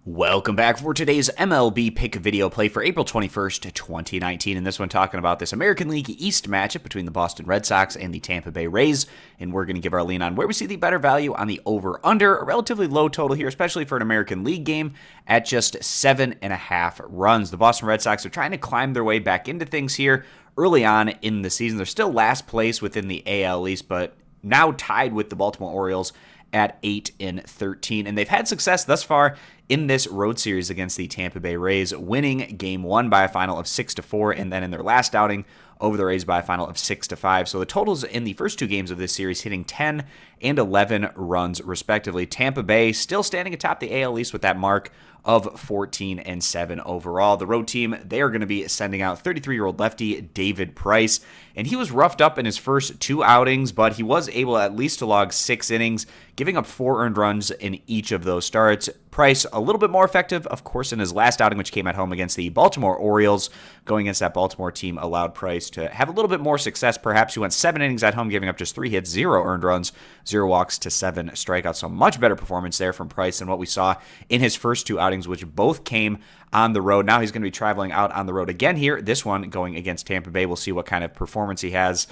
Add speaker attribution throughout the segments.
Speaker 1: Welcome back for today's MLB pick video play for April 21st, 2019. And this one talking about this American League East matchup between the Boston Red Sox and the Tampa Bay Rays. And we're going to give our lean on where we see the better value on the over-under. A relatively low total here, especially for an American League game at just 7.5 runs. The Boston Red Sox are trying to climb their way back into things here early on in the season. They're still last place within the AL East, but now tied with the Baltimore Orioles at 8-13, and they've had success thus far in this road series against the Tampa Bay Rays, winning Game 1 by a final of 6-4, and then in their last outing over the Rays by a final of 6-5. So the totals in the first two games of this series hitting 10 and 11 runs respectively. Tampa Bay still standing atop the AL East with that mark of 14-7 overall. The road team, they are going to be sending out 33-year-old lefty David Price, and he was roughed up in his first two outings, but he was able at least to log 6 innings, giving up 4 earned runs in each of those starts. Price a little bit more effective, of course, in his last outing, which came at home against the Baltimore Orioles. Going against that Baltimore team allowed Price to have a little bit more success. Perhaps he went 7 innings at home, giving up just 3 hits, 0 earned runs, 0 walks to 7 strikeouts. So much better performance there from Price than what we saw in his first two outings, which both came on the road. Now he's going to be traveling out on the road again here. This one going against Tampa Bay. We'll see what kind of performance he has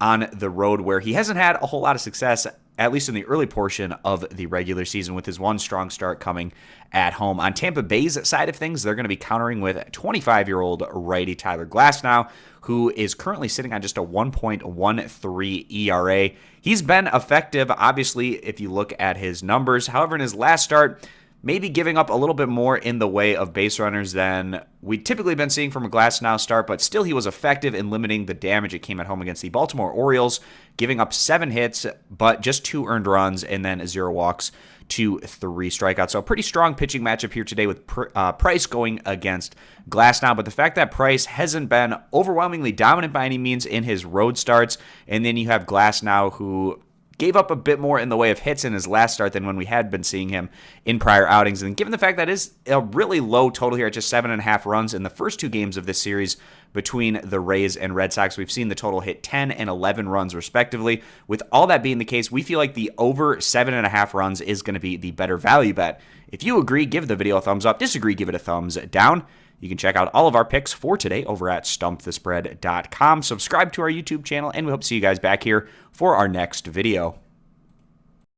Speaker 1: on the road, where he hasn't had a whole lot of success, at least in the early portion of the regular season, with his one strong start coming at home. On Tampa Bay's side of things, they're going to be countering with 25-year-old righty Tyler Glasnow, who is currently sitting on just a 1.13 ERA. He's been effective, obviously, if you look at his numbers. However, in his last start, maybe giving up a little bit more in the way of base runners than we'd typically been seeing from a Glasnow start, but still he was effective in limiting the damage. It came at home against the Baltimore Orioles, giving up 7 hits, but just 2 earned runs and then 0 walks to 3 strikeouts. So a pretty strong pitching matchup here today with Price going against Glasnow. But the fact that Price hasn't been overwhelmingly dominant by any means in his road starts, and then you have Glasnow, who gave up a bit more in the way of hits in his last start than when we had been seeing him in prior outings. And given the fact that is a really low total here at just 7.5 runs in the first two games of this series between the Rays and Red Sox, we've seen the total hit 10 and 11 runs respectively. With all that being the case, we feel like the over 7.5 runs is going to be the better value bet. If you agree, give the video a thumbs up. Disagree, give it a thumbs down. You can check out all of our picks for today over at stumpthespread.com. Subscribe to our YouTube channel, and we hope to see you guys back here for our next video.